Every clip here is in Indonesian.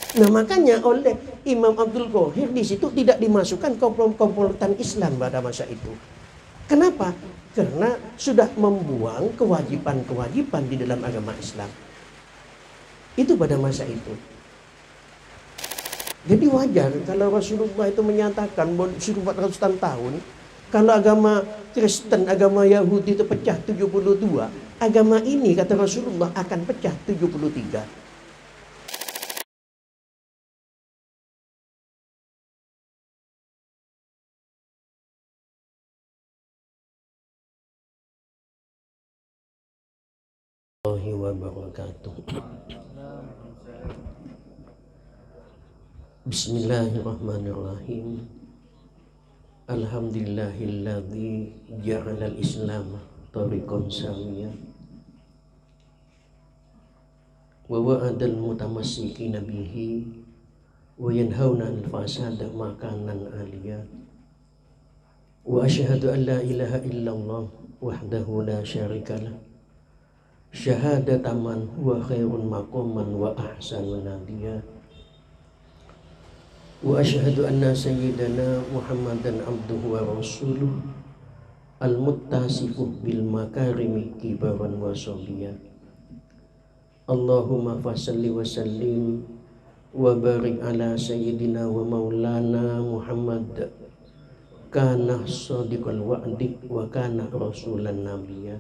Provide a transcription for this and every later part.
Nah makanya oleh Imam Abdul Qahir di situ tidak dimasukkan komplotan Islam pada masa itu. Kenapa? Karena sudah membuang kewajiban-kewajiban di dalam agama Islam. Itu pada masa itu. Jadi wajar kalau Rasulullah itu menyatakan 1400 tahun, kalau agama Kristen, agama Yahudi itu pecah 72, agama ini kata Rasulullah akan pecah 73. Wabarakatuh. Bismillahirrahmanirrahim. Alhamdulillahilladzi ja'alal Islam tariqan sawiyyan wa wa'adal mutamassikin bihi wa yanhauna 'anil fasada makanan aliyah. Wa asyhadu an la ilaha illallah wahdahu la syarikalah syahadatan man huwa khairun maqaman wa ahsanun nadiyah. Wa asyhadu anna sayyidana Muhammadan abduhu wa rasuluh al-muttasifu bil makarimi kibaran wa sobiyah. Allahumma fasalli wa sallim wa barik ala sayyidina wa maulana Muhammad kana sadiqal wa'di wa kana rasulan nabiyya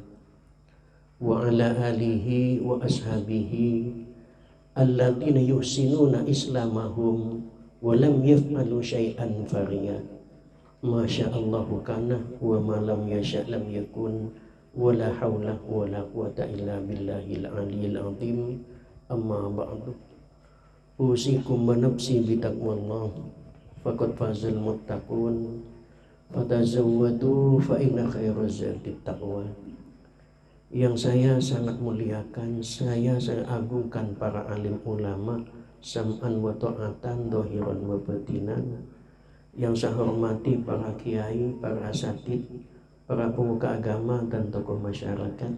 wa ala alihi wa ashabihi alladzina yuhsinuna islamahum wa lam yaf'alu syai'an fariya. Masya Allahu kana wa ma lam yasha' lam yakun wa la hawla wa la quwata illa billahil aliyyil azim. Amma ba'du. Usikum wa nafsi bi taqwallah faqad fazal muttaqun fatazawwadu fa inna khairaz zadi taqwa. Yang saya sangat muliakan, saya agungkan para alim ulama sam'an wa ta'atan dhahiran wa batinan. Yang saya hormati para kiai, para asatid, para pemuka agama dan tokoh masyarakat.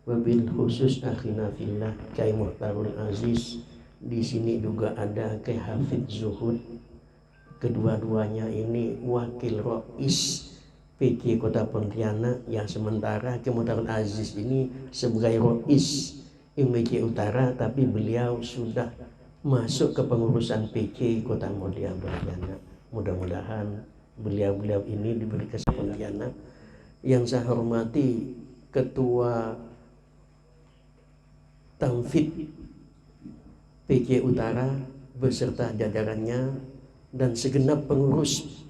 Wabil khusus akhina fillah Kiai Muhtarul Aziz. Di sini juga ada Kiai Hafidz Zuhud. Kedua-duanya ini wakil Rois PJ Kota Pontianak, yang sementara Kiai Muhtarul Aziz ini sebagai Rois MPC Utara, tapi beliau sudah masuk ke pengurusan PJ Kota Pontianak. Mudah-mudahan beliau ini diberi kesempatan Pontianak. Yang saya hormati Ketua Tamfid PJ Utara beserta jajarannya dan segenap pengurus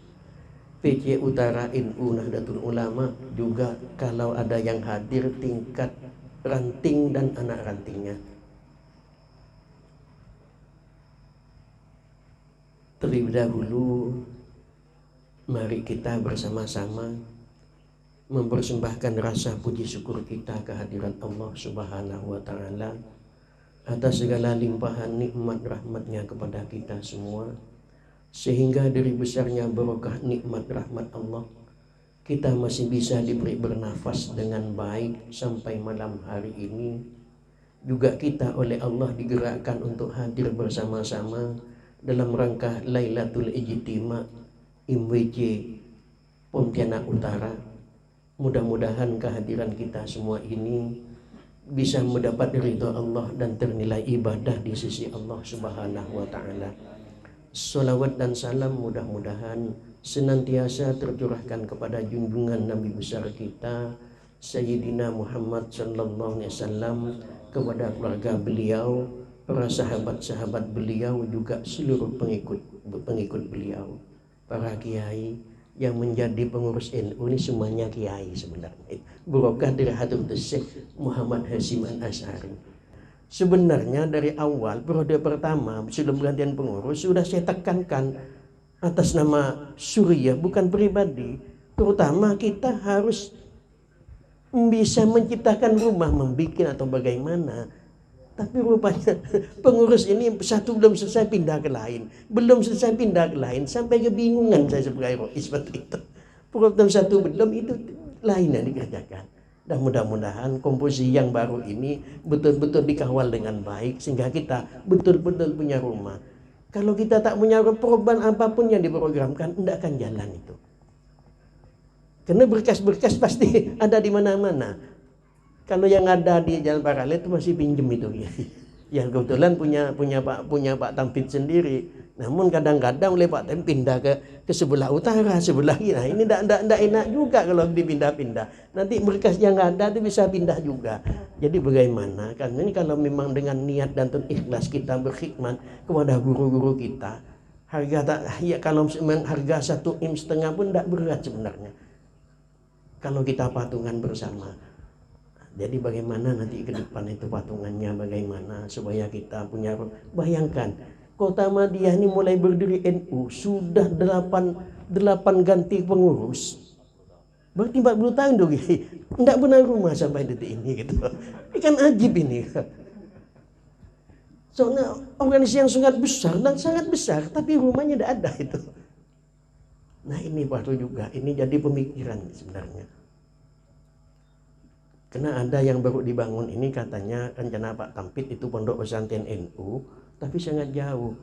PJ Utara NU Nahdlatul Ulama, juga kalau ada yang hadir tingkat ranting dan anak rantingnya. Terlebih dahulu mari kita bersama-sama mempersembahkan rasa puji syukur kita kehadiran Allah Subhanahu wa ta'ala atas segala limpahan nikmat rahmatnya kepada kita semua, sehingga dari besarnya barokah nikmat rahmat Allah kita masih bisa diberi bernafas dengan baik sampai malam hari ini. Juga kita oleh Allah digerakkan untuk hadir bersama-sama dalam rangka Lailatul Ijtima IMWJ Pontianak Utara. Mudah-mudahan kehadiran kita semua ini bisa mendapat ridha Allah dan ternilai ibadah di sisi Allah Subhanahu wa ta'ala. Salawat dan salam mudah-mudahan senantiasa tercurahkan kepada junjungan Nabi besar kita Sayyidina Muhammad sallallahu alaihi wasallam, kepada keluarga beliau, para sahabat-sahabat beliau, juga seluruh pengikut beliau. Para kiai yang menjadi pengurus NU ini semuanya kiai sebenarnya. Barokah dari Hadratus Syekh Muhammad Hasyim Al-Asy'ari. Sebenarnya dari awal periode pertama sebelum gantian pengurus sudah saya tekankan atas nama Suriah, bukan pribadi. Terutama kita harus bisa menciptakan rumah, membuat atau bagaimana. Tapi rupanya pengurus ini satu belum selesai pindah ke lain, belum selesai pindah ke lain, sampai kebingungan saya sebagai rois seperti itu. Program satu belum, itu lain yang dikerjakan. Dan mudah-mudahan komposisi yang baru ini betul-betul dikawal dengan baik, sehingga kita betul-betul punya rumah. Kalau kita tak punya perubahan apapun yang diprogramkan, tidak akan jalan itu. Karena berkas-berkas pasti ada di mana-mana. Kalau yang ada di jalan paralel itu masih pinjem itu. Yang kebetulan punya Pak Tampit sendiri. Namun kadang-kadang oleh Pak Tampit pindah ke sebelah utara, sebelah kiri. Nah, ini tidak enak juga kalau dipindah-pindah. Nanti berkas yang ada itu bisa pindah juga. Jadi bagaimana? Karena ini kalau memang dengan niat dan ikhlas kita berkhidmat kepada guru-guru kita, kalau harga 1,5 M pun tidak berat sebenarnya. Kalau kita patungan bersama. Jadi bagaimana nanti ke depan itu patungannya bagaimana supaya kita punya, bayangkan Kota Madiyah ini mulai berdiri NU sudah 8 ganti pengurus. Berarti 40 tahun dong. Tidak benar rumah sampai detik ini gitu. Ini kan ajib ini. Soalnya organisasi yang sangat besar tapi rumahnya tidak ada itu. Nah ini perlu juga, ini jadi pemikiran sebenarnya. Karena ada yang baru dibangun ini katanya rencana Pak Tampit itu pondok pesantren NU, tapi sangat jauh.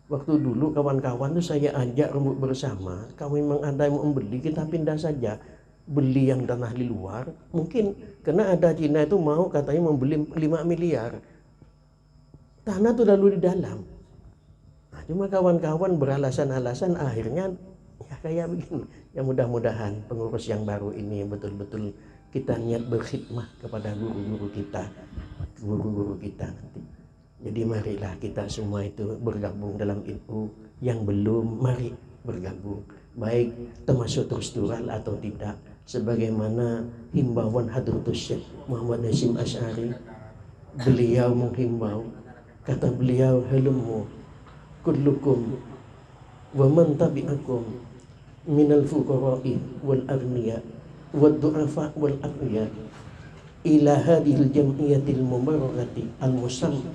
Waktu dulu kawan-kawan tuh saya ajak rembuk bersama, kalau memang ada yang mau membeli kita pindah saja, beli yang tanah di luar. Mungkin karena ada Cina itu mau katanya membeli 5 miliar, tanah tuh lalu di dalam. Nah, cuma kawan-kawan beralasan-alasan akhirnya ya kayak begini. Ya mudah-mudahan pengurus yang baru ini betul-betul kita niat berkhidmah kepada guru-guru kita nanti. Jadi marilah kita semua itu bergabung dalam NU. Yang belum, mari bergabung. Baik termasuk struktural atau tidak. Sebagaimana himbauan Hadratus Syekh Muhammad Hasyim Asy'ari. Beliau menghimbau, kata beliau, halumu kullukum wa man tabi'akum minal fuqara'i wal aghniya wad-du'afa wal aqwiya ila hadhil jam'iyatil mubarakati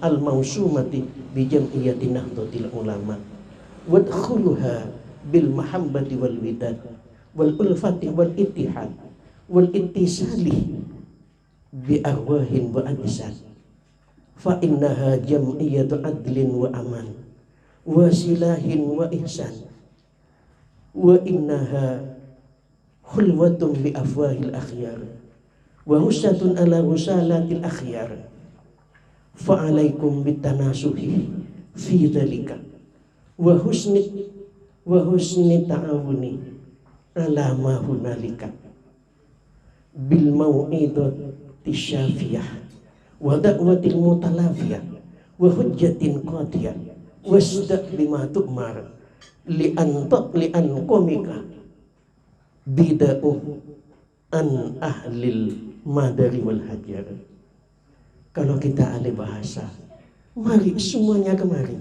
al-mawsumati bi jam'iyati Nahdlatul Ulama wadkhuluha bil mahabbati wal widad wal ulfati wal ittihad wal ittisali bi arwahin wa ajsad fa innaha jam'iyatu adlin wa aman wa silahin wa ihsan wa innaha khulwatun bi afwahil akhyar wa husatun ala rusalatil akhyar fa alaikum bitanasuhi fi dzalika wa husni ta'awuni ala ma hunalika bil mau'idati syafiyah wa da'watil mutalafiyah wa hujjatin qadiyah wasda' bima tu'mar li'an komika bida'u an ahlil madari wal hajar. Kalau kita ahli bahasa, mari semuanya kemari,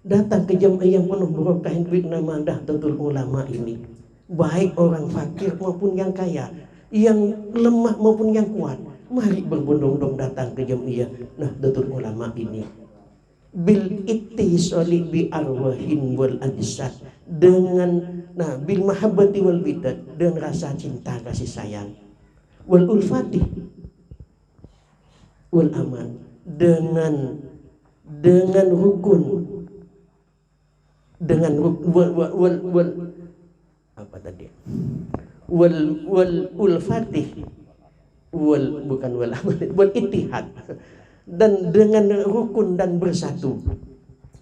datang ke jamaah yang penuh barokah yang bernama Nahdlatul Ulama ini. Baik orang fakir maupun yang kaya, yang lemah maupun yang kuat, mari berbondong-bondong datang ke jamaah Nahdlatul Ulama ini. Bil ittisali bi arwahin wal ajsad, dengan bil mahabbati wal widad, dengan rasa cinta kasih sayang, wal ulfati wal aman, dengan rukun, dengan wal apa tadi, wal ulfati wal bukan wal aman, wal ittihad, dan dengan rukun dan bersatu,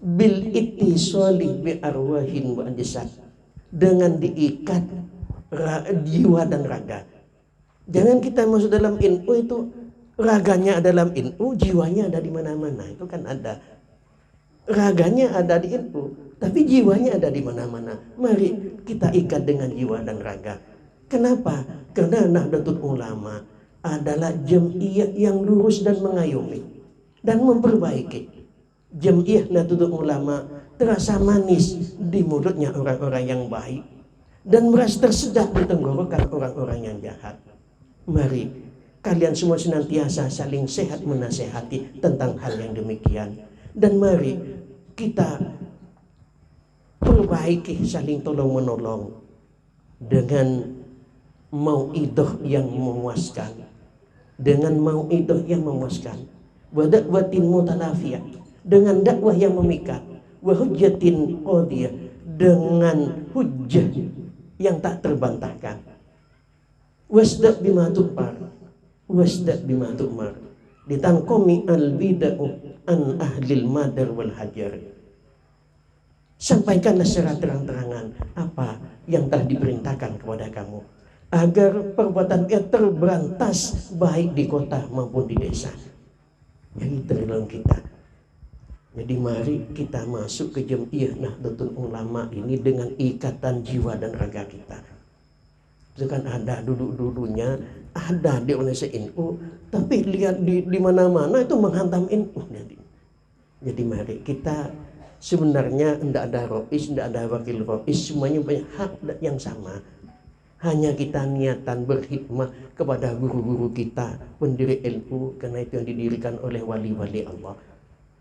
bil ittisali bi arwahin wa ajsad, dengan diikat jiwa dan raga. Jangan kita masuk dalam NU itu raganya dalam NU, jiwanya ada di mana-mana. Itu kan ada. Raganya ada di NU, tapi jiwanya ada di mana-mana. Mari kita ikat dengan jiwa dan raga. Kenapa? Karena Nahdlatul Ulama adalah jamiah yang lurus dan mengayomi dan memperbaiki. Jamiah Nahdlatul Ulama terasa manis di mulutnya orang-orang yang baik dan merasa tersedak di tenggorokan orang-orang yang jahat. Mari kalian semua senantiasa saling sehat menasehati tentang hal yang demikian, dan mari kita perbaiki saling tolong menolong dengan mau'idah yang memuaskan, dengan mau'idah yang memuaskan, wa da'watin mutalafiyah, dengan dakwah yang memikat, wa hujjatin qadiyah, dengan hujjah yang tak terbantahkan. Wasda' bima tu'mar, wasda' bima tu'mar, ditanqami al-bida'u an ahlil madar wal hajar. Sampaikanlah secara terang-terangan apa yang telah diperintahkan kepada kamu, agar perbuatan dia terberantas baik di kota maupun di desa. Jadi terlalu kita. Jadi mari kita masuk ke Jamiah Nahdlatul Ulama ini dengan ikatan jiwa dan raga kita. Itu kan ada duduk-duduknya, ada di Indonesia NU, tapi lihat di mana-mana itu menghantam NU. Jadi mari kita, sebenarnya tidak ada rois, tidak ada wakil rois, semuanya punya hak yang sama. Hanya kita niatan berkhidmah kepada guru-guru kita, pendiri NU, karena itu yang didirikan oleh wali-wali Allah.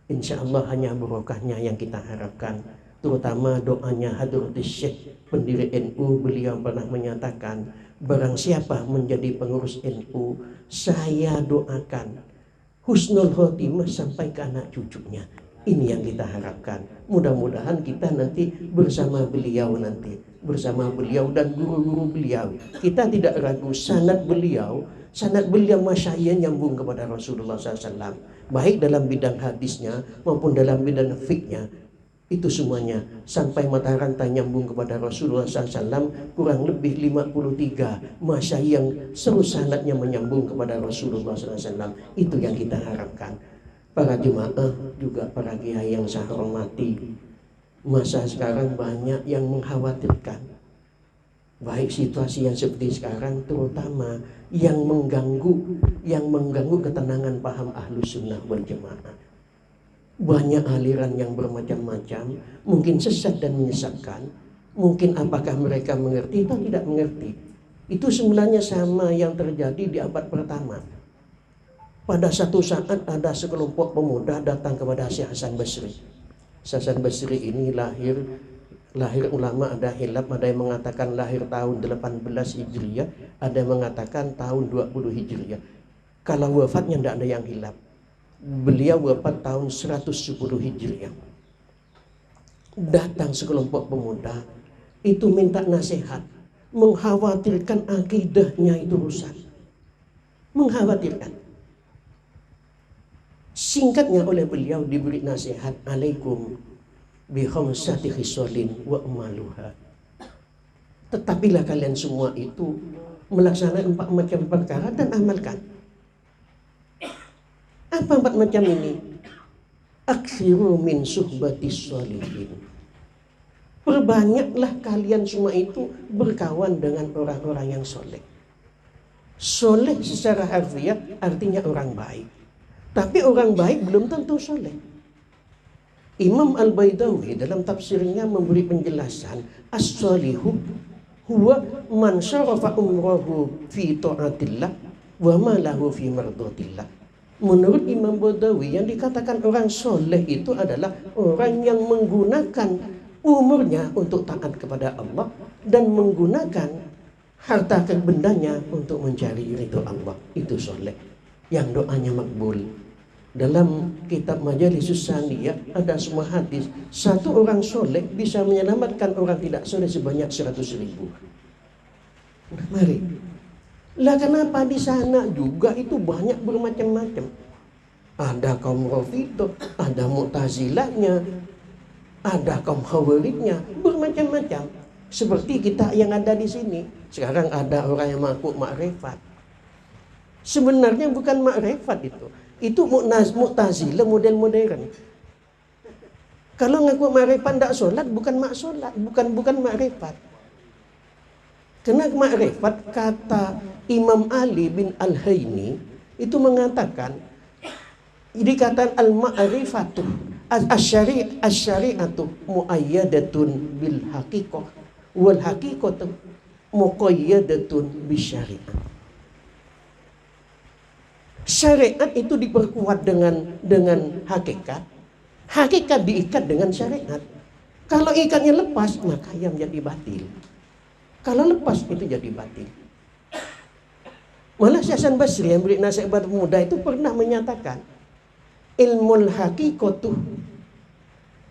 Insya Allah hanya barokahnya yang kita harapkan. Terutama doanya Hadratus Syekh pendiri NU, beliau pernah menyatakan, barang siapa menjadi pengurus NU, saya doakan husnul khotimah sampai ke anak cucunya. Ini yang kita harapkan. Mudah-mudahan kita nanti bersama beliau bersama beliau dan guru-guru beliau. Kita tidak ragu sanad beliau masyayikh nyambung kepada Rasulullah SAW. Baik dalam bidang hadisnya maupun dalam bidang fikihnya. Itu semuanya sampai mata rantai nyambung kepada Rasulullah SAW, kurang lebih 53 masyayikh yang seluruh sanadnya menyambung kepada Rasulullah SAW. Itu yang kita harapkan. Para jemaah juga para kiai yang saya hormati, masa sekarang banyak yang mengkhawatirkan, baik situasi yang seperti sekarang, terutama yang mengganggu ketenangan paham Ahlus Sunnah wal Jamaah. Banyak aliran yang bermacam-macam, mungkin sesat dan menyesatkan. Mungkin apakah mereka mengerti atau tidak mengerti. Itu sebenarnya sama yang terjadi di abad pertama. Pada satu saat ada sekelompok pemuda datang kepada Syekh Hasan Basri. Hasan Basri ini lahir ulama, ada hilaf, ada yang mengatakan lahir tahun 18 Hijriah, ada yang mengatakan tahun 20 Hijriah. Kalau wafatnya tidak ada yang hilaf. Beliau wafat tahun 110 Hijriah. Datang sekelompok pemuda itu minta nasihat, mengkhawatirkan akidahnya itu rusak. Mengkhawatirkan. Singkatnya oleh beliau diberi nasihat, alaikum bi khamsati khisalin wa amaluha. Tetapilah kalian semua itu melaksanakan 4 macam perkara dan amalkan. Apa 4 macam ini? Aksiru min suhbatis sholihin. Perbanyaklah kalian semua itu berkawan dengan orang-orang yang soleh. Soleh secara harfiah artinya orang baik. Tapi orang baik belum tentu soleh. Imam Al-Baidawi dalam tafsirnya memberi penjelasan, as-solihu huwa man syarafa umrahu fi ta'atillah wa ma lahu fi mardatillah. Menurut Imam Baidawi, yang dikatakan orang soleh itu adalah orang yang menggunakan umurnya untuk taat kepada Allah dan menggunakan harta bendanya untuk mencari ridho Allah. Itu soleh, yang doanya makbul. Dalam kitab Majalisus Saniyah ada semua hadis, satu orang soleh bisa menyelamatkan orang tidak soleh sebanyak 100.000. Nah, mari. Lah kenapa di sana juga itu banyak bermacam-macam? Ada kaum Rafidhah, ada Mu'tazilahnya, ada kaum Khawarijnya, bermacam-macam. Seperti kita yang ada di sini. Sekarang ada orang yang mengaku makrifat. Sebenarnya bukan makrifat itu. Itu Mu'tazilah model modern. Kalau ngaku makrifat tidak sholat, bukan mak sholat, bukan makrifat. Karena makrifat, kata Imam Ali bin Al-Hayni itu mengatakan, dikatakan al-ma'rifatu asy-syari'atu muayyadatun bil haqiqah wal haqiqatu muqayyadatun bisyari'ah. Syariat itu diperkuat dengan hakikat. Hakikat diikat dengan syariat. Kalau ikatnya lepas, maka yang menjadi batil. Kalau lepas itu jadi batil. Malah Syekh Hasan Basri yang beri nasihat kepada pemuda itu pernah menyatakan, ilmul haqiqatu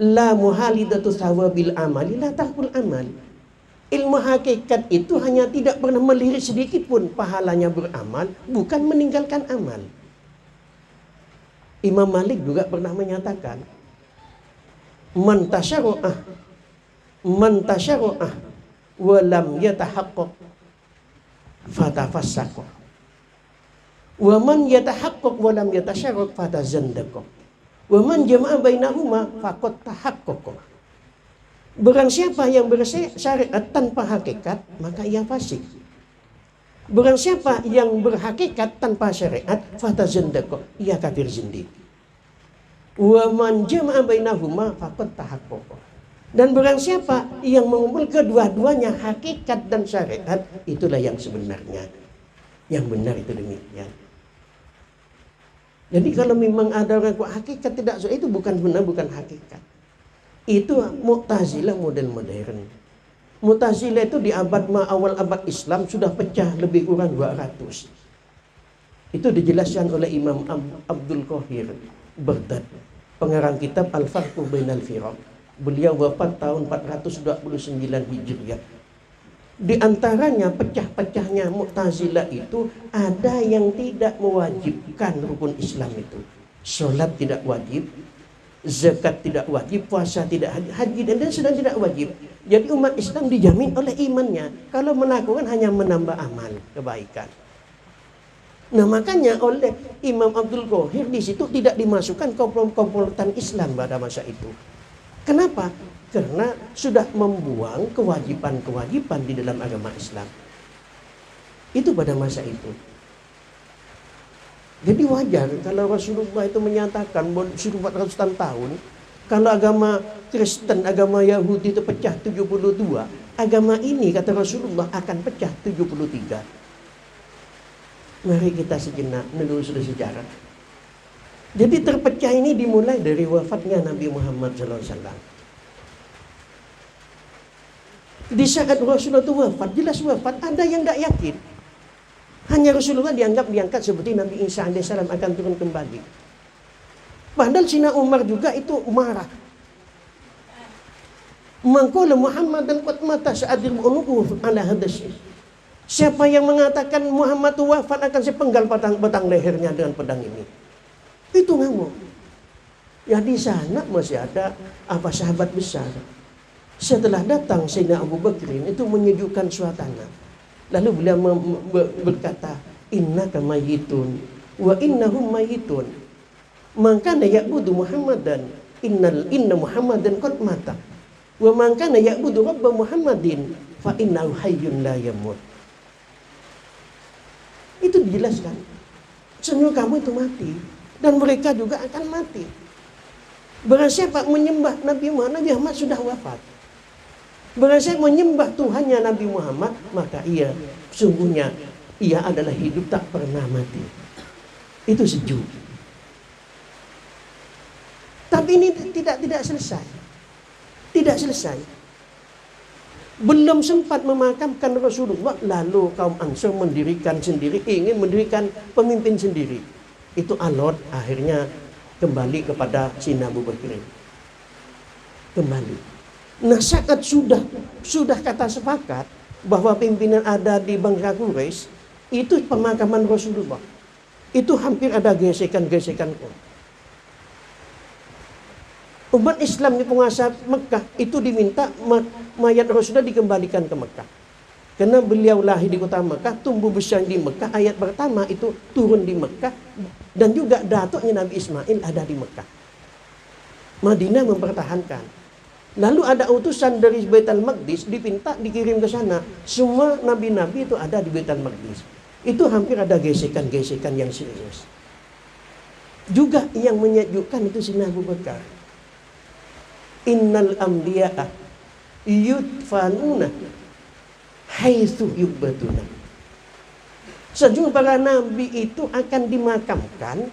La muhalidatu sawabil amali la tarkul amal. Ilmu hakikat itu hanya tidak pernah melirik sedikit pun pahalanya beramal, bukan meninggalkan amal. Imam Malik juga pernah menyatakan, man tasyarru'ah wa lam yatahaqqaq fatafassaqa wa man yatahaqqaq wa lam yatasyarruq fatazandaqa wa man jama'a bainahuma faqad tahaqqaqa. Barang siapa yang bersyariat tanpa hakikat, maka ia fasik. Barang siapa yang berhakikat tanpa syariat, fatazandaqa, ia kafir zindik. Wa man jama'a bainahuma faqad tahaqqaqa. Dan barang siapa yang mengumpul kedua-duanya hakikat dan syariat, itulah yang sebenarnya. Yang benar itu demikian. Jadi kalau memang ada orang kok hakikat tidak so, itu bukan benar, bukan hakikat. Itu Mu'tazilah model modern. Mu'tazilah itu di awal abad Islam sudah pecah lebih kurang 200. Itu dijelaskan oleh Imam Abdul Qahir Baghdad, pengarang kitab Al-Farqu Bainal Firaq. Beliau wafat tahun 429 Hijriah. Di antaranya pecah-pecahnya Mu'tazilah itu ada yang tidak mewajibkan rukun Islam itu. Salat tidak wajib, zakat tidak wajib, puasa tidak, haji dan sedang tidak wajib. Jadi umat Islam dijamin oleh imannya kalau melakukan hanya menambah amal kebaikan. Nah makanya oleh Imam Abdul Qahir di situ tidak dimasukkan komplotan Islam pada masa itu. Kenapa? Karena sudah membuang kewajiban-kewajiban di dalam agama Islam. Itu pada masa itu. Jadi wajar kalau Rasulullah itu menyatakan sudah 400 tahun, kalau agama Kristen, agama Yahudi itu pecah 72, agama ini kata Rasulullah akan pecah 73. Mari kita sejenak menelusuri sejarah. Jadi terpecah ini dimulai dari wafatnya Nabi Muhammad SAW. Di saat Rasulullah itu wafat, jelas wafat, ada yang tidak yakin. Hanya Rasulullah diangkat seperti Nabi Isa AS akan turun kembali. Padahal Sina Umar juga itu marah. Mangkola Muhammad dan qad mata sa'adir unuku ala hadas. Siapa yang mengatakan Muhammad itu wafat akan sepenggal batang lehernya dengan pedang ini. Itu ngamuk. Ya di sana masih ada sahabat besar. Setelah datang Sayyidina Abu Bakrin itu menyejukkan suasana. Lalu beliau berkata, innaka mayyitun wa innahum mayyitun. Man kana ya'budu Muhammadan inna Muhammadan qad mata. Wa man kana ya'budu Rabb Muhammadin fa innahu hayyun la yamut. Itu dijelaskan. Semua kamu itu mati dan mereka juga akan mati. Barang siapa menyembah Nabi Muhammad sudah wafat. Barang siapa menyembah Tuhannya Nabi Muhammad, maka sungguhnya ia adalah hidup tak pernah mati. Itu sejuk. Tapi ini tidak selesai. Tidak selesai. Belum sempat memakamkan Rasulullah, lalu kaum Ansor ingin mendirikan pemimpin sendiri. Itu alot, akhirnya kembali kepada Sina Abu Bakr. Kembali. Nah saat sudah kata sepakat bahwa pimpinan ada di bangsa Quraisy, itu pemakaman Rasulullah. Itu hampir ada gesekan-gesekan. Umat Islam di penguasa Mekah itu diminta mayat Rasulullah dikembalikan ke Mekah. Karena beliau lahir di kota Mekah, tumbuh besar di Mekah, ayat pertama itu turun di Mekah, dan juga datuknya Nabi Ismail ada di Mekah. Madinah mempertahankan. Lalu ada utusan dari Baitul Maqdis dikirim ke sana. Semua nabi-nabi itu ada di Baitul Maqdis. Itu hampir ada gesekan-gesekan yang serius. Juga yang menyejukkan itu Sayyidina Abu Bakar. Innal anbiya'a yudfanuna haitsu yubbatuna. Sejumlah para nabi itu akan dimakamkan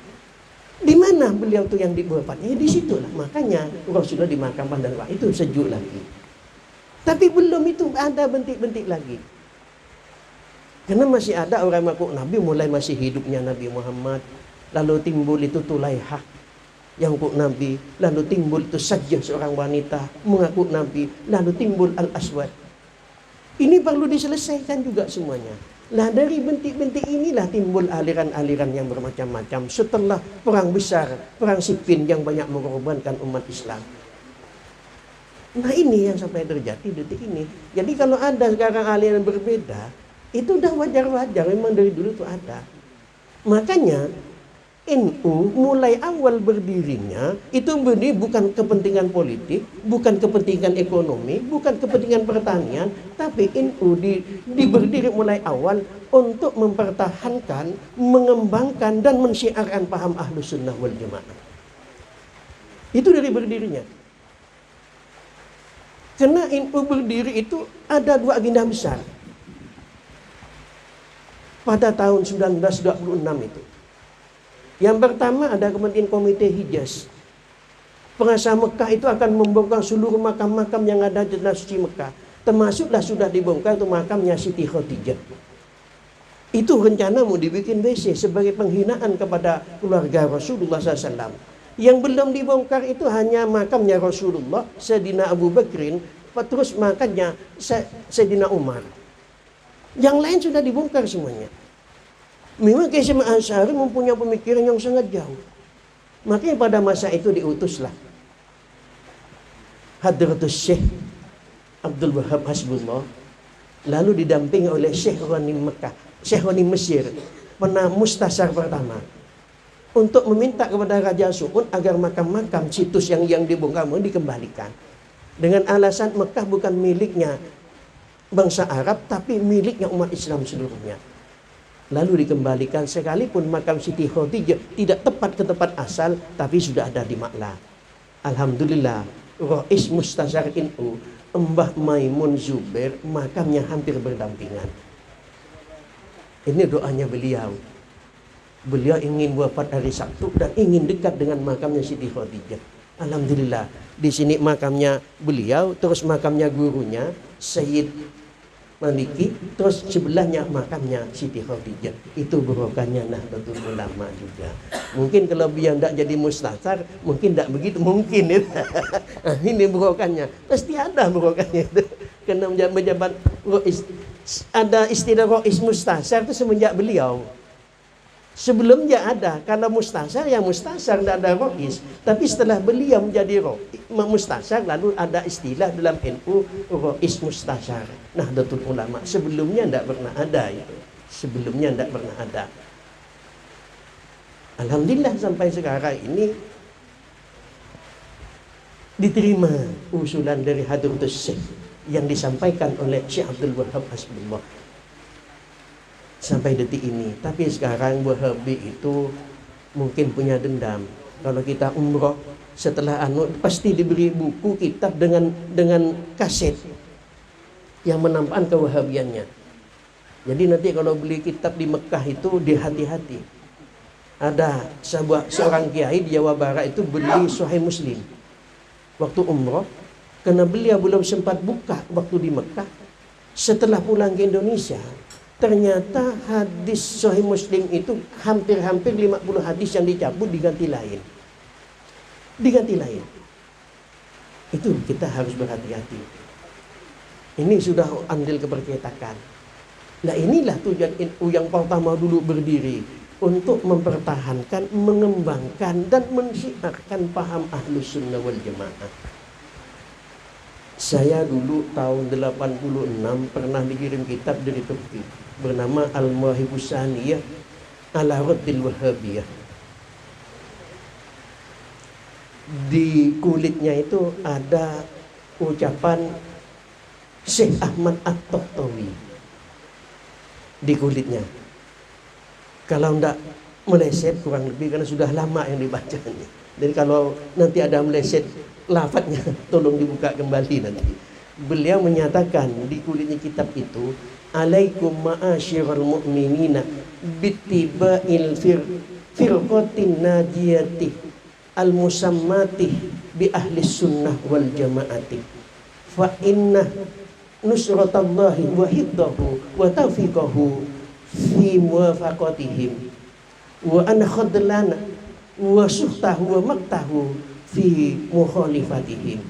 di mana beliau tuh yang diwafatnya, di situlah. Makanya Rasulullah dimakamkan dan itu sejuk lagi. Tapi belum itu ada bentik-bentik lagi. Karena masih ada orang mengaku Nabi mulai masih hidupnya Nabi Muhammad. Lalu timbul itu Tulaihah. yang mengaku Nabi, lalu timbul itu saja seorang wanita mengaku Nabi, lalu timbul Al-Aswad. Ini perlu diselesaikan juga semuanya. Nah, dari bintik-bintik inilah timbul aliran-aliran yang bermacam-macam setelah perang besar, perang Siffin yang banyak mengorbankan umat Islam. Nah, ini yang sampai terjadi detik ini. Jadi kalau ada sekarang aliran berbeda, itu udah wajar-wajar, memang dari dulu itu ada. Makanya NU mulai awal berdirinya itu bukan kepentingan politik, bukan kepentingan ekonomi, bukan kepentingan pertanian, tapi NU berdiri mulai awal untuk mempertahankan, mengembangkan dan mensyiarkan paham Ahlus Sunnah wal Jamaah. Itu dari berdirinya. Karena NU berdiri itu ada dua agenda besar. Pada tahun 1926 itu. Yang pertama ada kepentingan Komite Hijaz. Penguasa Mekah itu akan membongkar seluruh makam-makam yang ada di Tanah Suci Mekah. Termasuklah sudah dibongkar itu makamnya Siti Khadijah. Itu rencana mau dibikin WC sebagai penghinaan kepada keluarga Rasulullah SAW. Yang belum dibongkar itu hanya makamnya Rasulullah, Sayyidina Abu Bakrin, terus makamnya Sayyidina Umar. Yang lain sudah dibongkar semuanya. Memang Kiai Hasyim Asy'ari mempunyai pemikiran yang sangat jauh. Makanya pada masa itu diutuslah Hadratus Syekh Abdul Wahab Hasbullah, lalu didampingi oleh Syekh Ghani Mekah, Syekh Ghani Mesir, pernah mustasar pertama, untuk meminta kepada Raja Su'ud agar makam-makam situs yang dibongkar dikembalikan. Dengan alasan Mekah bukan miliknya bangsa Arab, tapi miliknya umat Islam seluruhnya. Lalu dikembalikan, sekalipun makam Siti Khadijah tidak tepat ke tempat asal, tapi sudah ada di Maklah. Alhamdulillah, Rais Mustasar NU, Mbah Maimun Zubair, makamnya hampir berdampingan. Ini doanya beliau. Beliau ingin wafat hari Sabtu dan ingin dekat dengan makamnya Siti Khadijah. Alhamdulillah, di sini makamnya beliau, terus makamnya gurunya Sayyid Maliki, terus sebelahnya makamnya Siti Khadijah. Itu barokahnya Nahdlatul Ulama juga. Mungkin kalau beliau tidak jadi mustasar, mungkin tidak begitu, mungkin itu. Ini barokahnya, pasti ada barokahnya itu. Karena menjabat ada istilah Rais Mustasar itu semenjak beliau. Sebelumnya ada, kalau mustasar ya mustasar, tidak ada Rais. Tapi setelah beliau menjadi mustasar, lalu ada istilah dalam NU Rais Mustasar Nahdlatul Ulama. Sebelumnya tidak pernah ada itu. Sebelumnya tidak pernah ada. Alhamdulillah sampai sekarang ini diterima usulan dari Hadratus Syekh yang disampaikan oleh Syekh Abdul Wahab Hasbullah sampai detik ini. Tapi sekarang Wahabi itu mungkin punya dendam. Kalau kita umroh setelah pasti diberi buku kitab dengan kaset yang menampakkan kewahabiannya. Jadi nanti kalau beli kitab di Mekah itu dihati-hati. Ada seorang kiai di Jawa Barat itu beli Sahih Muslim waktu umroh, karena beliau belum sempat buka waktu di Mekah. Setelah pulang ke Indonesia, ternyata hadis Sahih Muslim itu hampir-hampir 50 hadis yang dicabut diganti lain. Itu kita harus berhati-hati. Ini sudah andil kepercetakan. Nah, inilah tujuan NU yang pertama dulu berdiri, untuk mempertahankan, mengembangkan dan mensyiarkan paham Ahlus Sunnah wal Jamaah. Saya dulu tahun 86 pernah dikirim kitab dari Turki bernama Al-Mawahibus Saniyah ala Raddil Wahhabiyah. Di kulitnya itu ada ucapan Syekh Ahmad At-Tahtawi di kulitnya. Kalau tidak meleset kurang lebih, karena sudah lama yang dibacanya. Jadi kalau nanti ada meleset lafadznya, tolong dibuka kembali nanti. Beliau menyatakan di kulitnya kitab itu, alaikum ma'asyiral mu'minina bittiba'il firqatin najiyati al-musammati bi ahli sunnah wal jama'ati fa inna nusratallahi wa hiddahu wa taufiqahu fi muwafaqatihim wa an khadlana wa suhtahu wa maktahu fi mukhalifatihim.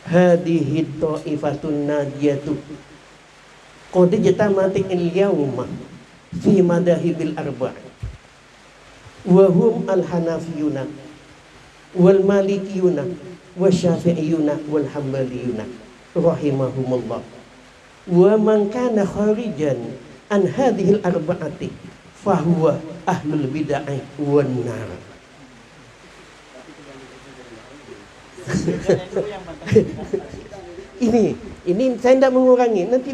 Hadihi ta'ifatun nadiyatu qad jatamatik al-yawma fi madahibil arba' wa hum al-hanafiyuna wal malikiyuna wasyafi'iyuna wal hambaliyuna rahimahumullah. Wa man kana kharijan an hadhil arba'ati fahuwa ahlul bid'ah wan nar. ini saya tidak mengurangi, nanti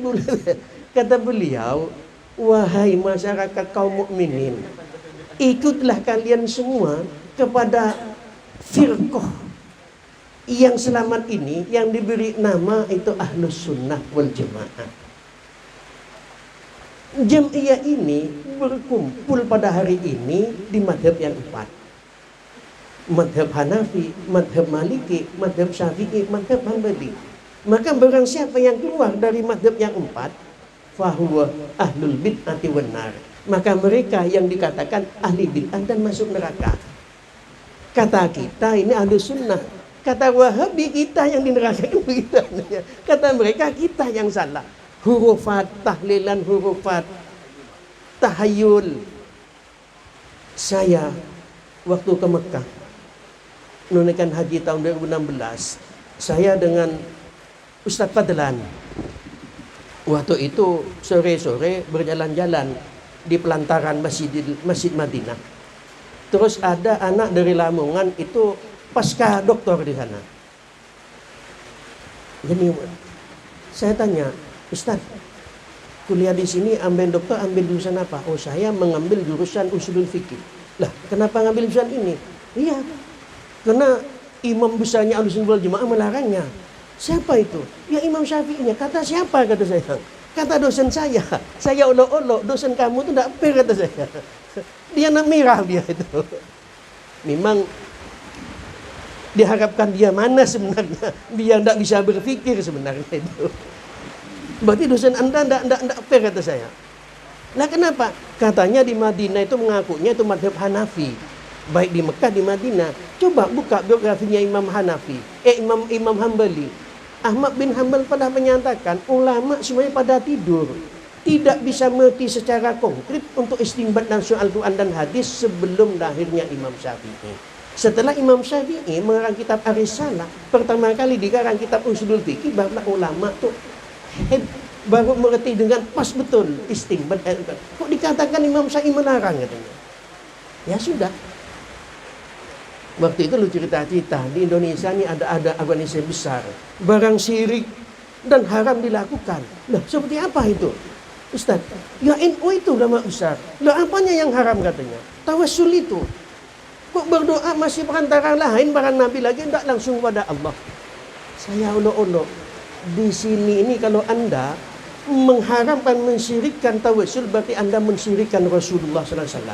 kata beliau, wahai masyarakat kaum mukminin, ikutlah kalian semua kepada firqah yang selamat ini, yang diberi nama itu Ahlus Sunnah wal Jamaah. Jamiah ini berkumpul pada hari ini di madhab yang 4. Madhab Hanafi, madhab Maliki, madhab Syafi'i, madhab Hanbali. Maka barang siapa yang keluar dari madhab yang 4, fahuwa ahlul bid'ati wan nar. Maka mereka yang dikatakan ahli bid'ah dan masuk neraka. Kata kita ini Ahlus Sunnah. Kata Wahabi kita yang di neraka itu kita. Kata mereka kita yang salah. Hurufat, tahlilan hurufat, tahayul. Saya waktu ke Mekah menunaikan haji tahun 2016, saya dengan Ustadz Fadlan waktu itu sore-sore berjalan-jalan di pelantaran Masjid Madinah. Terus ada anak dari Lamongan itu pasca doktor di sana. Jadi saya tanya, Ustaz, kuliah di sini ambil doktor, ambil jurusan apa? Oh, saya mengambil jurusan usulul fikih. Lah, kenapa ngambil jurusan ini? Iya, karena imam besarnya Ahlussunnah wal Jamaah melarangnya. Siapa itu? Ya Imam Syafi'inya. Kata siapa? Kata saya. Kata dosen saya olok-olok, dosen kamu itu tidak fair, kata saya. Dia nak merah dia itu. Memang diharapkan dia mana sebenarnya? Dia tidak bisa berpikir sebenarnya itu. Berarti dosen Anda tidak fair, kata saya. Nah kenapa? Katanya di Madinah itu mengakunya itu madhab Hanafi. Baik di Mekah, di Madinah. Coba buka biografinya Imam Hanafi. Imam Hanbali. Ahmad bin Hanbal pada menyatakan ulama semuanya pada tidur. Tidak bisa mengerti secara konkret untuk istinbat dan soal Quran dan hadis sebelum lahirnya Imam Syafi'i. Setelah Imam Syafi'i mengarang kitab Ar-Risalah, pertama kali dikarang kitab Usulul Fiqih, barulah ulama tuh baru mengerti dengan pas betul istinbat. Kok dikatakan Imam Syafi'i melarang katanya? Ya sudah. Waktu itu lu cerita-cerita di Indonesia ini ada organisasi besar, barang syirik dan haram dilakukan. Lah seperti apa itu? Ustaz, ya NU itu ulama besar. Lah apanya yang haram katanya? Tawassul itu. Kok berdoa masih perantara lain para nabi lagi, tidak langsung pada Allah. Saya ulok-ulok. Di sini ini kalau Anda mengharamkan mensyirikkan tawassul, berarti Anda mensyirikkan Rasulullah SAW.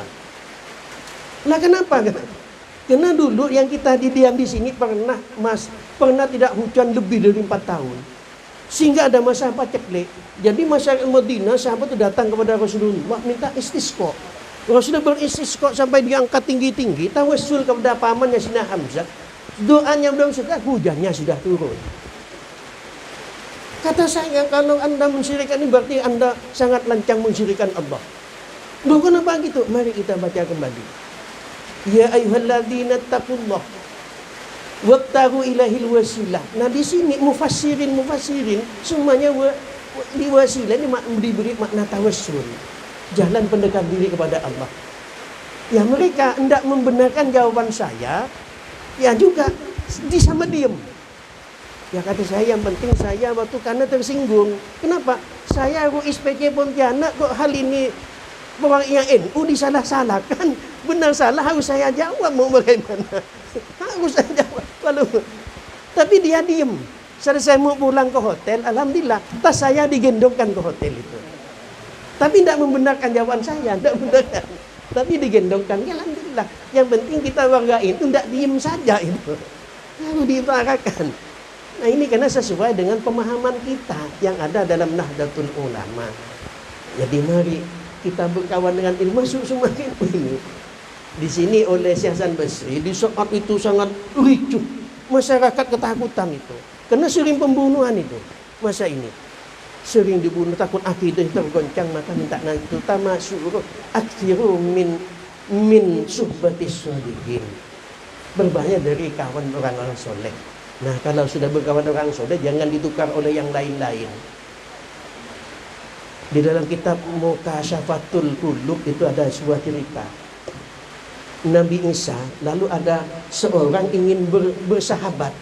Lah kenapa? Karena dulu yang kita diam di sini pernah tidak hujan lebih dari 4 tahun. Sehingga ada masa paceklik. Jadi masyarakat Madinah sahabat itu datang kepada Rasulullah minta istisqa. Rasulullah beristisqa sampai diangkat tinggi-tinggi, tawassul kepada pamannya Sina Hamzah. Doanya belum selesai, hujannya sudah turun. Kata saya, kalau Anda mensyirikkan ini berarti Anda sangat lancang mensyirikkan Allah. Loh kenapa gitu? Mari kita baca kembali. Ya ayyuhalladzina taqullah wabtaghu ilahil wasilah. Nah di sini mufassirin semuanya di wasilah ini diberi makna tawassul, jalan pendekat diri kepada Allah. Ya mereka hendak membenarkan jawaban saya, ya juga sama diem. Ya kata saya, yang penting saya waktu karena tersinggung. Kenapa? Saya RUISPC Pontianak kok hal ini orang yang NU disalah-salahkan. Benar salah harus saya jawab, mau bagaimana? Harus saya jawab. Tapi dia diem. Selesai mau pulang ke hotel, alhamdulillah tas saya digendongkan ke hotel itu. Tapi tidak membenarkan jawaban saya, tidak membenarkan. Tapi digendongkan, ya alhamdulillah. Yang penting kita warga itu tidak diem saja itu. Harus diutarakan. Nah ini karena sesuai dengan pemahaman kita yang ada dalam Nahdlatul Ulama. Jadi mari kita berkawan dengan ilmu, masuk semua ilmu ini. Di sini oleh Syekh Hasan Basri, di saat itu sangat ricuh, masyarakat ketakutan itu, karena sering pembunuhan itu. Masa ini sering dibunuh, takut akidah tergoncang, maka minta naik, terutama suruh akhiru min suhbatis sholihin, berbanyak dari kawan orang-orang soleh. Nah, kalau sudah berkawan orang soleh, jangan ditukar oleh yang lain-lain. Di dalam kitab Mukasyafatul Qulub itu ada sebuah cerita Nabi Isa, lalu ada seorang ingin bersahabat,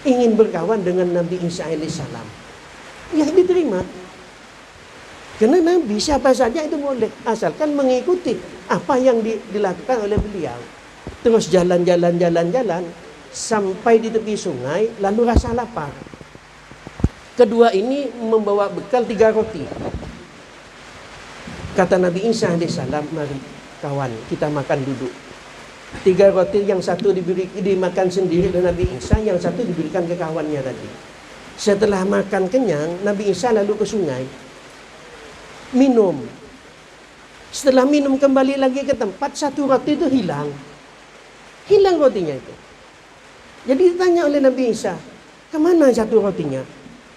ingin berkawan dengan Nabi Isa alaihissalam. Ya, diterima. Karena Nabi siapa saja itu boleh, asalkan mengikuti apa yang dilakukan oleh beliau. Terus jalan-jalan sampai di tepi sungai, lalu rasa lapar. Kedua ini membawa bekal 3 roti. Kata Nabi Isa alaihissalam, mari kawan, kita makan duduk. 3 roti, yang satu dimakan sendiri oleh Nabi Isa, yang satu diberikan ke kawannya tadi. Setelah makan kenyang, Nabi Isa lalu ke sungai, minum. Setelah minum kembali lagi ke tempat, 1 roti itu hilang rotinya itu. Jadi ditanya oleh Nabi Isa, kemana 1 rotinya?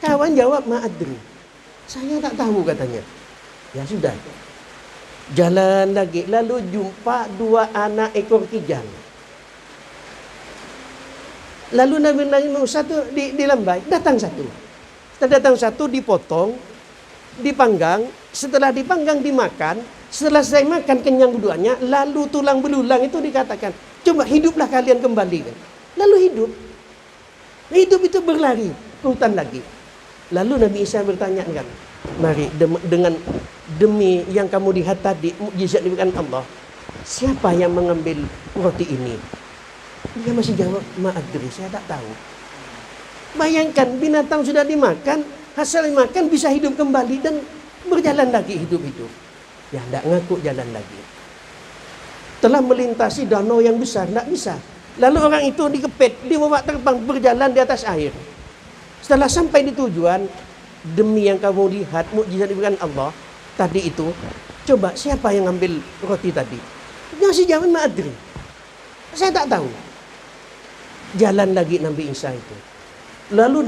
Kawan jawab, ma'adri, saya tak tahu katanya. Ya sudah, jalan lagi, lalu jumpa 2 anak ekor kijang. Lalu Nabi Musa itu dilambai, datang satu. Setelah datang satu, dipotong, dipanggang. Setelah dipanggang, dimakan. Setelah saya makan kenyang keduanya, lalu tulang belulang itu dikatakan, coba hiduplah kalian kembali. Lalu hidup itu berlari ke hutan lagi. Lalu Nabi Isa bertanya kan, mari demi yang kamu lihat tadi, mukjizat diberikan Allah, siapa yang mengambil roti ini? Dia masih jawab, ma'adri, saya tak tahu. Bayangkan, binatang sudah dimakan, hasil makan bisa hidup kembali dan berjalan lagi hidup itu. Ya, tidak ngaku jalan lagi. Telah melintasi danau yang besar, tidak bisa. Lalu orang itu dikepet, dibawa terbang, berjalan di atas air. Setelah sampai di tujuan, demi yang kamu lihat, mukjizat diberikan Allah tadi itu, coba siapa yang ambil roti tadi? Dia masih jawab, ma'adri, saya tak tahu. Jalan lagi Nabi Isa itu. Lalu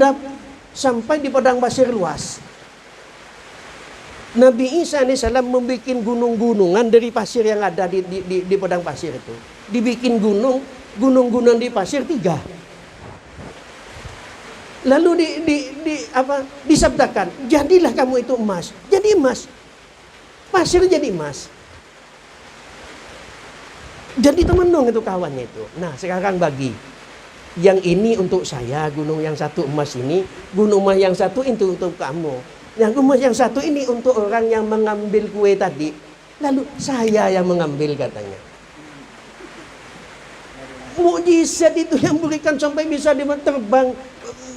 sampai di padang pasir luas. Nabi Isa alaihissalam membuat gunung-gunungan dari pasir yang ada di padang pasir itu. Dibikin gunung-gunung di pasir 3. Lalu disabdakan, jadilah kamu itu emas. Jadi emas. Pasir jadi emas. Jadi temenung itu kawannya itu. Nah, sekarang bagi. Yang ini untuk saya, gunung yang satu emas ini. Gunung emas yang satu itu untuk kamu. Yang emas yang satu ini untuk orang yang mengambil kue tadi. Lalu saya yang mengambil katanya. Mukjizat itu yang berikan sampai bisa terbang,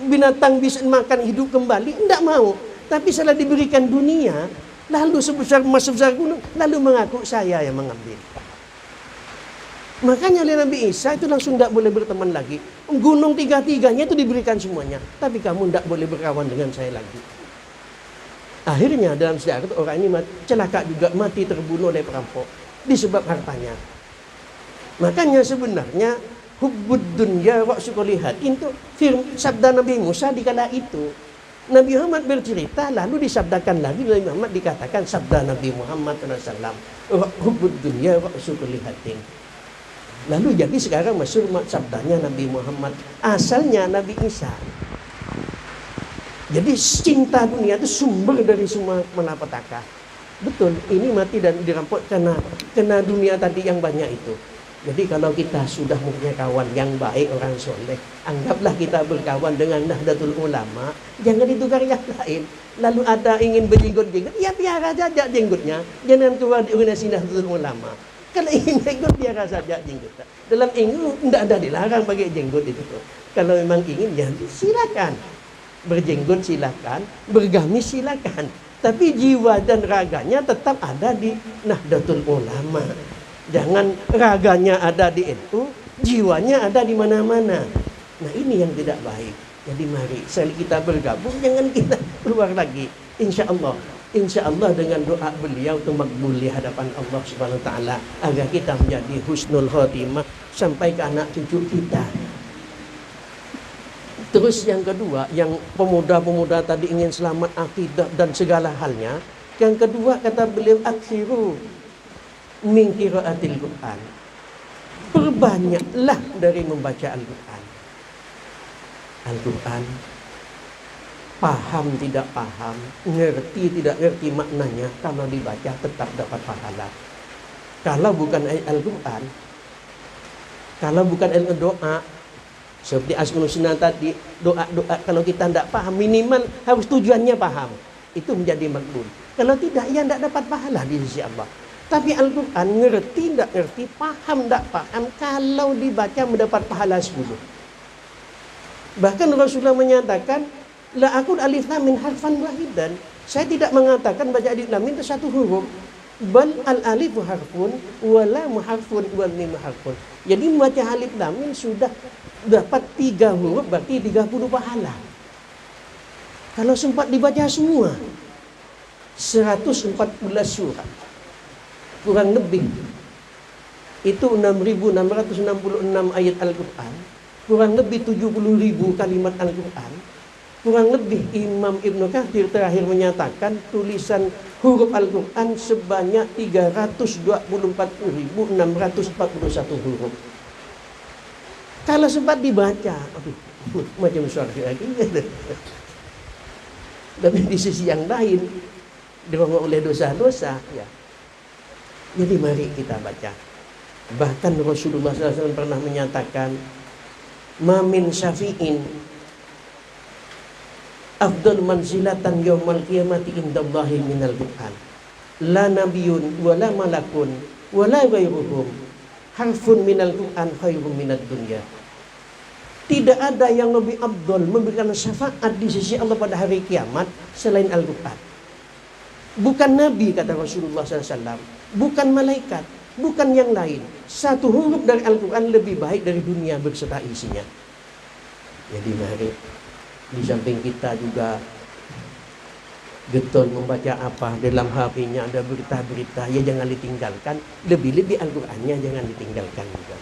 binatang bisa makan, hidup kembali. Tidak mau. Tapi setelah diberikan dunia, lalu sebesar emas, sebesar gunung, lalu mengaku saya yang mengambil. Makanya oleh Nabi Isa itu langsung tidak boleh berteman lagi. Gunung 3-3-nya itu diberikan semuanya. Tapi kamu tidak boleh berkawan dengan saya lagi. Akhirnya dalam sejarah itu orang ini celaka juga, mati terbunuh oleh perampok. Disebab hartanya. Makanya sebenarnya hubbud dunya ra'su kulli had. Itu sabda Nabi Musa di kala itu. Nabi Muhammad bercerita, lalu disabdakan lagi Nabi Muhammad, dikatakan sabda Nabi Muhammad SAW, hubbud dunya ra'su kulli hadin. Lalu jadi sekarang masyhur sabdanya Nabi Muhammad, asalnya Nabi Isa. Jadi cinta dunia itu sumber dari semua malapetaka. Betul, ini mati dan dirampok karena dunia tadi yang banyak itu. Jadi kalau kita sudah mempunyai kawan yang baik, orang soleh, anggaplah kita berkawan dengan Nahdlatul Ulama, jangan ditukar yang lain. Lalu ada ingin berjenggot-jenggot, ya biar saja jenggotnya, jangan keluar di organisasi Nahdlatul Ulama. Kalau ingin jenggot biar saja jenggot. Dalam ingin tidak ada dilarang pakai jenggot itu. Kalau memang ingin ya silakan. Berjenggot silakan, bergamis silakan. Tapi jiwa dan raganya tetap ada di Nahdlatul Ulama. Jangan raganya ada di itu, jiwanya ada di mana-mana. Nah, ini yang tidak baik. Jadi mari, sekali kita bergabung, jangan kita keluar lagi. Insya Allah Insya Allah dengan doa beliau itu makbul di hadapan Allah Subhanahu wa taala, agar kita menjadi husnul khotimah sampai ke anak cucu kita. Terus yang kedua, yang pemuda-pemuda tadi ingin selamat akidah dan segala halnya. Yang kedua kata beliau, aksiru min qiraatil Quran. Perbanyaklah dari membaca Al-Quran. Al-Quran, paham tidak paham, ngerti tidak ngerti maknanya, kalau dibaca tetap dapat pahala. Kalau bukan Al-Quran, kalau bukan doa, seperti Asmaul Husna tadi, doa-doa kalau kita tidak paham, minimal harus tujuannya paham, itu menjadi makbul. Kalau tidak, ya tidak dapat pahala di sisi Allah. Tapi Al-Quran, ngerti tidak ngerti, paham tidak paham, kalau dibaca mendapat pahala 10. Bahkan Rasulullah menyatakan, la aqul alif lam min harfan wahidan. Saya tidak mengatakan baca alif lam itu satu huruf. Bal al alifu harfun wa lam harfun wal mim harfun. Jadi membaca alif lam min sudah dapat 3 huruf, berarti 30 pahala. Kalau sempat dibaca semua 114 surat, kurang lebih itu 6.666 ayat Al-Quran, kurang lebih 70.000 kalimat Al-Quran. Kurang lebih Imam Ibnu Katsir terakhir menyatakan tulisan huruf Al-Quran sebanyak 324.641 huruf. Kalau sempat dibaca, macam suara lagi. Tapi di sisi yang lain dirongok oleh dosa-dosa, ya. Jadi mari kita baca. Bahkan Rasulullah SAW pernah menyatakan, "Mamin syafi'in afdal manzilatan yaumal qiyamati indallahi minal Qur'an. La nabiyyun wa la malakun wa la ghairuhum harfun minal Qur'an khairun minad dunya." Tidak ada yang lebih afdal memberikan syafaat di sisi Allah pada hari kiamat selain Al-Quran. Bukan Nabi, kata Rasulullah SAW, bukan malaikat, bukan yang lain. Satu huruf dari Al-Quran lebih baik dari dunia berserta isinya. Jadi mari, di samping kita juga getol membaca apa dalam HP-nya ada berita-berita, ya jangan ditinggalkan. Lebih-lebih Al-Qurannya jangan ditinggalkan juga,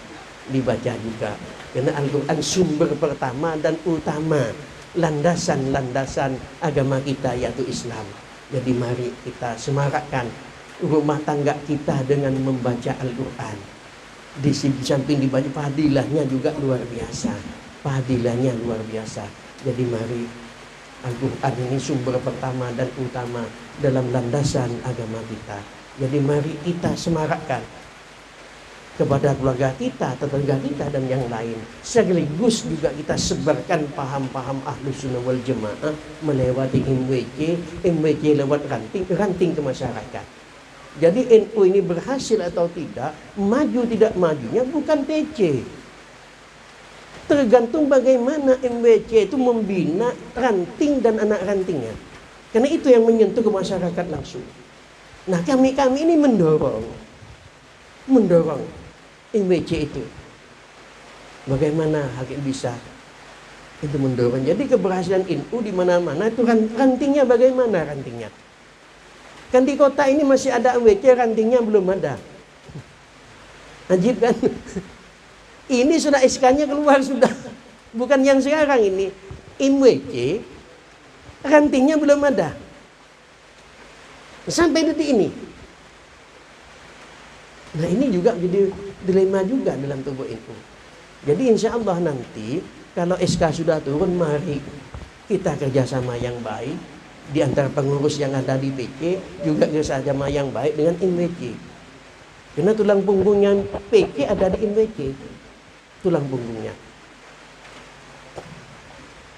dibaca juga. Karena Al-Quran sumber pertama dan utama, landasan-landasan agama kita yaitu Islam. Jadi mari kita semarakkan rumah tangga kita dengan membaca Al-Quran. Di samping dibaca, fadilahnya juga luar biasa. Fadilahnya luar biasa. Jadi mari, Al-Quran ini sumber pertama dan utama dalam landasan agama kita. Jadi mari kita semarakkan kepada keluarga kita, tetangga kita, dan yang lain. Sekaligus juga kita sebarkan paham-paham Ahlus Sunnah wal Jamaah melewati MWC lewat ranting ke masyarakat. Jadi NU ini berhasil atau tidak, maju tidak majunya bukan PC. Tergantung bagaimana MWC itu membina ranting dan anak rantingnya. Karena itu yang menyentuh ke masyarakat langsung. Nah, kami ini mendorong MWC itu. Bagaimana hakim bisa itu mendorong. Jadi keberhasilan NU di mana-mana itu rantingnya bagaimana rantingnya. Kan di kota ini masih ada MWC, rantingnya belum ada. Ajib kan? Ini sudah SK-nya keluar sudah. Bukan yang sekarang ini. MWC, rantingnya belum ada. Sampai detik ini. Nah ini juga jadi dilema juga dalam tubuh NU. Jadi insya Allah nanti kalau SK sudah turun, mari kita kerjasama yang baik di antara pengurus yang ada di PC, juga kerjasama yang baik dengan MWC. Karena tulang punggungnya PC ada di MWC, tulang punggungnya.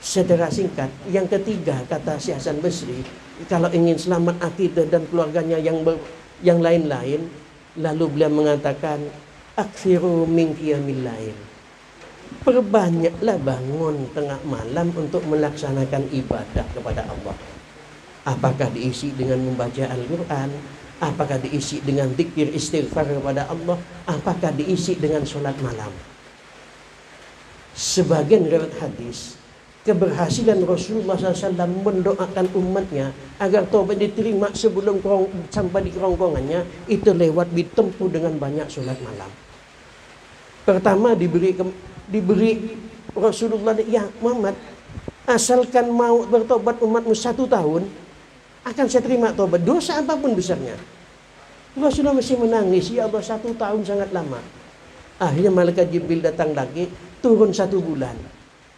Secara singkat, yang ketiga kata Syekh Hasan Basri, kalau ingin selamat akidah dan keluarganya yang lain-lain, lalu beliau mengatakan, aksiru min qiyamil lail. Perbanyaklah bangun tengah malam untuk melaksanakan ibadah kepada Allah. Apakah diisi dengan membaca Al-Quran, apakah diisi dengan zikir istighfar kepada Allah, apakah diisi dengan sholat malam. Sebagian riwayat hadis keberhasilan Rasulullah SAW mendoakan umatnya agar taubat diterima sebelum sampai di kerongkongannya, itu lewat ditempuh dengan banyak sholat malam. Pertama diberi Rasulullah, ya Muhammad, asalkan mau bertobat umatmu 1 tahun, akan saya terima tobat, dosa apapun besarnya. Rasulullah masih menangis, ya Allah 1 tahun sangat lama. Akhirnya malaikat Jibril datang lagi, turun 1 bulan.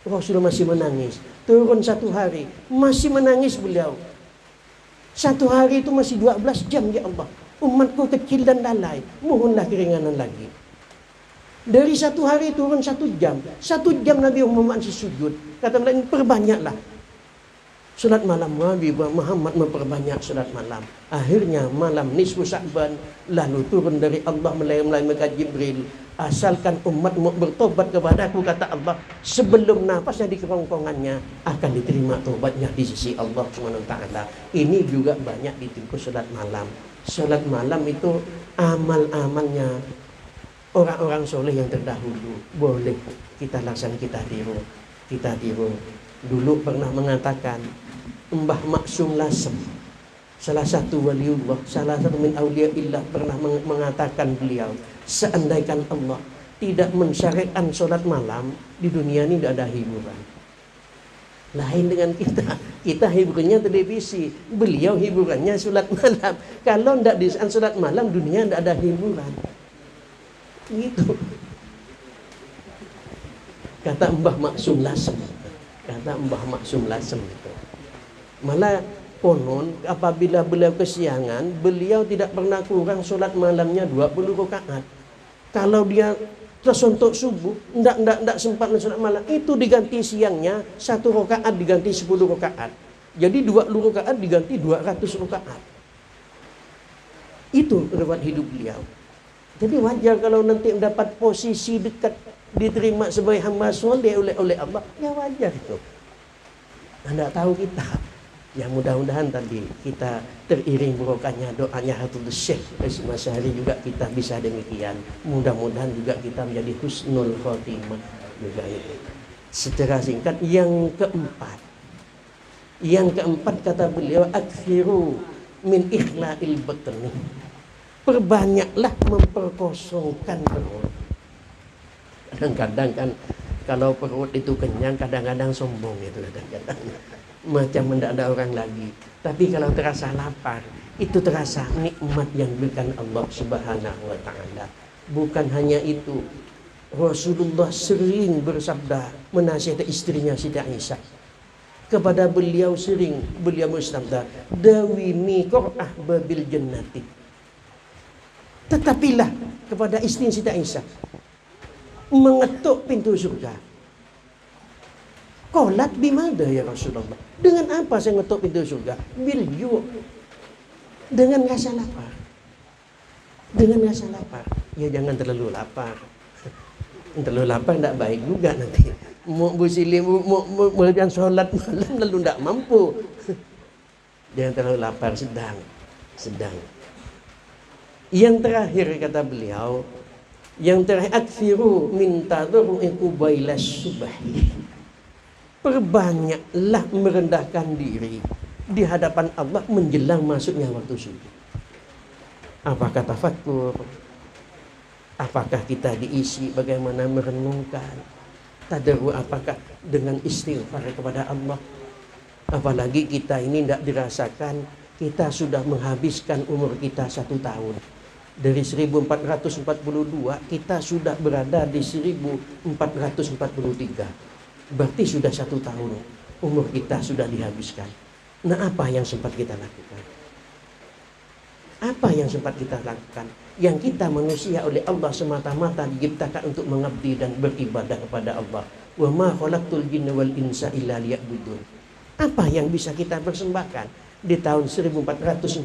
Rasulullah masih menangis, turun 1 hari, masih menangis beliau. 1 hari itu masih 12 jam, ya Allah. Umatku kecil dan lalai, mohonlah keringanan lagi. Dari 1 hari turun 1 jam. 1 jam Nabi Muhammad masih sujud. Kata mereka, perbanyaklah salat malam. Nabi Muhammad memperbanyak salat malam. Akhirnya malam nisfu Sya'ban, lalu turun dari Allah melalui malaikat Jibril, asalkan umatmu bertobat kepadaku, kata Allah, sebelum nafasnya di kerongkongannya akan diterima tobatnya di sisi Allah SWT. Ini juga banyak ditimpa salat malam. Salat malam itu amal-amalnya orang-orang soleh yang terdahulu. Boleh kita laksanakan, kita tiru. Dulu pernah mengatakan Mbah Maksum Lasem, salah satu waliullah, salah satu min auliyaillah, pernah mengatakan beliau, seandainya Allah tidak mensyariatkan sholat malam, di dunia ini tidak ada hiburan. Lain dengan kita hiburannya televisi, beliau hiburannya sholat malam. Kalau tidak di sholat malam, dunia tidak ada hiburan. Gitu kata Mbah Maksum Lasem, itu. Malah konon apabila beliau kesiangan, beliau tidak pernah kurang sholat malamnya 20 rakaat. Kalau dia tersontok subuh, tidak sempat sholat malam, itu diganti siangnya 1 rakaat diganti 10 rakaat. Jadi 20 rakaat diganti 200 rakaat. Itu lewat hidup beliau. Jadi wajar kalau nanti mendapat posisi dekat diterima sebagai hamba soleh oleh Allah, ya wajar itu. Anda tahu kita. Ya mudah-mudahan tadi kita teriring barokahnya doanya Hatul Syekh Mas Syahri juga kita bisa demikian. Mudah-mudahan juga kita menjadi husnul khotimah juga itu. Secara singkat yang keempat kata beliau, akthiru min ikhla'il batni. Perbanyaklah memperkosongkan perut. Kadang-kadang kan kalau perut itu kenyang, kadang-kadang sombong itu, kadang-kadang macam tidak ada orang lagi. Tapi kalau terasa lapar, itu terasa nikmat yang diberikan Allah Subhanahu wa Ta'ala. Bukan hanya itu, Rasulullah sering bersabda menasihati istrinya Siti Aisyah. Kepada beliau bersabda, dawimi qur'ah babil jannati. Tetapilah kepada istri Siti Aisyah, mengetuk pintu surga. Qolat bimada ya Rasulullah? Dengan apa saya ngetuk pintu surga? Bilju. Dengan rasa lapar. Ya jangan terlalu lapar. Terlalu lapar tidak baik juga nanti. Mau melakukan sholat malam lalu tidak mampu. Jangan terlalu lapar, sedang. Yang terakhir kata beliau, akthiru min tadru'i qubailas subahi. Perbanyaklah merendahkan diri di hadapan Allah menjelang masuknya waktu subuh. Apakah tafakkur? Apakah kita diisi bagaimana merenungkan? Tadarru, apakah dengan istighfar kepada Allah? Apalagi kita ini tidak dirasakan, kita sudah menghabiskan umur kita 1 tahun. Dari 1442 kita sudah berada di 1443. Berarti sudah 1 tahun umur kita sudah dihabiskan. Nah, apa yang sempat kita lakukan? Yang kita manusia oleh Allah semata-mata diciptakan untuk mengabdi dan beribadah kepada Allah. Wa ma khalaqtul jinna wal insa illa liya'budun. Apa yang bisa kita persembahkan di tahun 1442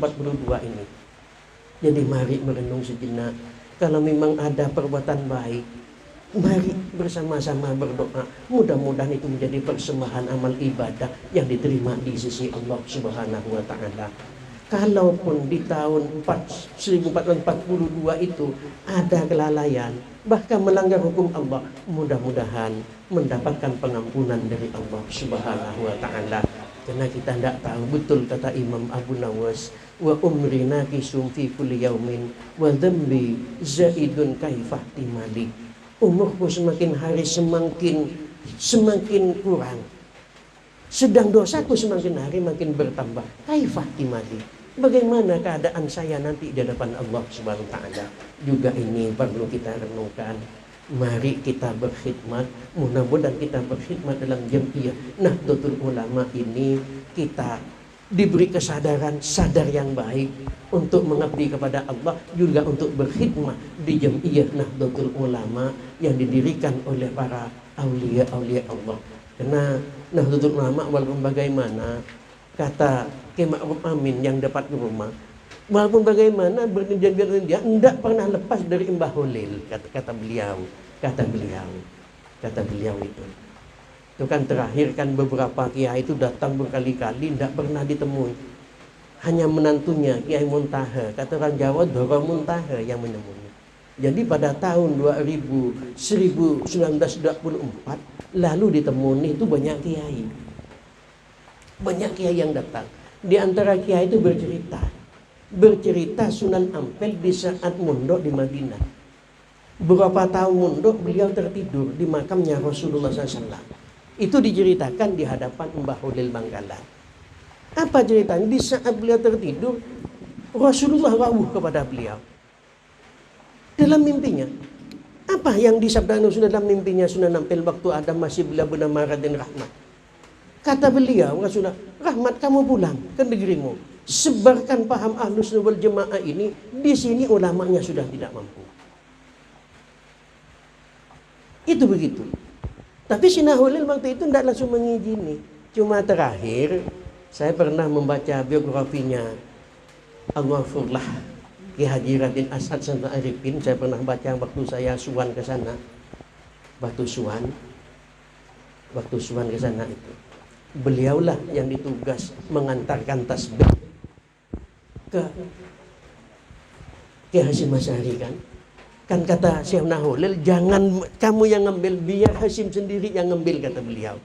ini? Jadi mari merenung sejenak. Kalau memang ada perbuatan baik, mari bersama-sama berdoa. Mudah-mudahan itu menjadi persembahan amal ibadah yang diterima di sisi Allah Subhanahu wa Ta'ala. kalaupun di tahun 1442 itu ada kelalaian, bahkan melanggar hukum Allah, mudah-mudahan mendapatkan pengampunan dari Allah Subhanahu wa taala. Karena kita tidak tahu, betul kata Imam Abu Nawas, wa umri nakisum fi kulli yaumin wa dhanbi zaidun kaifah timali. Umurku semakin hari semakin kurang, sedang dosaku semakin hari makin bertambah. Kaifah timali, bagaimana keadaan saya nanti di hadapan Allah Subhanahu wa taala? Juga ini perlu kita renungkan. Mari kita berkhidmat, mudah-mudahan kita berkhidmat dalam jamiah Nahdlatul Ulama ini, kita diberi kesadaran, sadar yang baik untuk mengabdi kepada Allah, juga untuk berkhidmat di jamiah Nahdlatul Ulama yang didirikan oleh para aulia-aulia Allah. Karena Nahdlatul Ulama walaupun bagaimana, kata Kiai Ma'ruf Amin yang dapat ke rumah, walaupun bagaimana berjanji dia tidak pernah lepas dari Mbah Holil, kata beliau itu kan terakhir kan beberapa kiai itu datang berkali-kali tidak pernah ditemui, hanya menantunya Kiai Muntaha, kata orang Jawa Doro Muntaha yang menemui. Jadi pada tahun 1924 lalu ditemui itu banyak kiai yang datang. Di antara kiai itu bercerita Sunan Ampel di saat mondok di Madinah. Beberapa tahun mondok beliau tertidur di makamnya Rasulullah SAW. Itu diceritakan di hadapan Mbah Holil Bangkalan. Apa ceritanya? Di saat beliau tertidur, Rasulullah rawuh kepada beliau dalam mimpinya. Apa yang disabdakan Rasulullah dalam mimpinya Sunan Ampel waktu Adam masih beliau bernama Raden Rahmat? Kata beliau, Rasulullah, Rahmat kamu pulang ke negerimu, sebarkan paham Ahlus Sunnah wal Jamaah ini. Di sini ulamanya sudah tidak mampu. Itu begitu. Tapi Syekh Holil waktu itu tidak langsung mengizini. Cuma terakhir saya pernah membaca biografinya Al-Ghafurlah Ki Haji Radin Asad Santo Arifin. Saya pernah baca waktu saya suwan ke sana. Waktu suwan ke sana itu, beliaulah yang ditugas mengantarkan tasbih ke Ki Hasyim Asy'ari kan kata Syekh Holil, jangan kamu yang ngambil, biar Hasyim sendiri yang ngambil, kata beliau.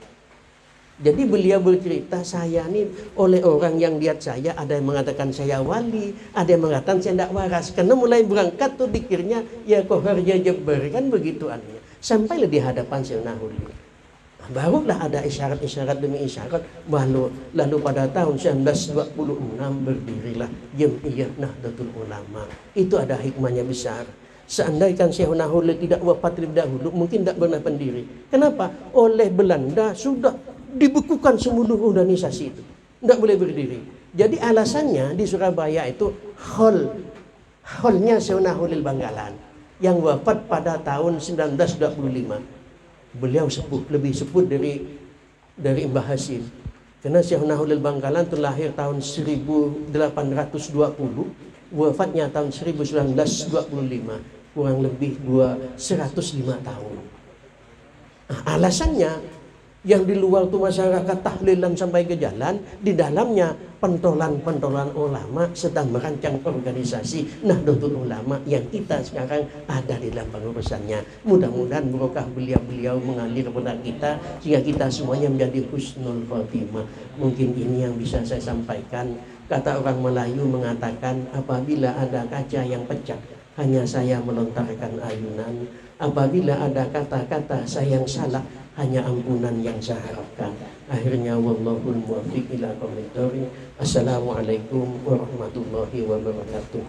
Jadi beliau bercerita, saya ini oleh orang yang lihat saya, ada yang mengatakan saya wali, ada yang mengatakan saya tidak waras. Karena mulai berangkat tuh dikirnya ya kohar ya jabbar, kan begitu anehnya. Sampailah di hadapan Syekh Holil. Barulah ada isyarat demi isyarat. Lalu pada tahun 1926 berdirilah Jamiah Nahdlatul Ulama. Itu ada hikmahnya besar. Seandainya Syekh Holil tidak wafat lebih dahulu, mungkin tidak pernah pendiri. Kenapa? Oleh Belanda sudah dibekukan seluruh organisasi itu, tidak boleh berdiri. Jadi alasannya di Surabaya itu holnya Syekh Holil Bangkalan yang wafat pada tahun 1925. Beliau lebih sepuh dari Mbah Hasyim. Karena Syekh Holil Bangkalan itu lahir tahun 1820, wafatnya tahun 1925. Kurang lebih 105 tahun. Alasannya yang di luar itu masyarakat tahlilan sampai ke jalan, di dalamnya pentolan-pentolan ulama sedang merancang organisasi Nahdlatul Ulama yang kita sekarang ada di dalam pengurusannya. Mudah-mudahan berkah beliau mengalir kepada kita sehingga kita semuanya menjadi husnul khotimah. Mungkin ini yang bisa saya sampaikan. Kata orang Melayu mengatakan, apabila ada kaca yang pecah, hanya saya melontarkan ayunan. Apabila ada kata-kata saya yang salah, hanya ampunan yang saya harapkan. Akhirnya wallahul muwaffiq ila aqwamit thoriq. Assalamualaikum warahmatullahi wabarakatuh.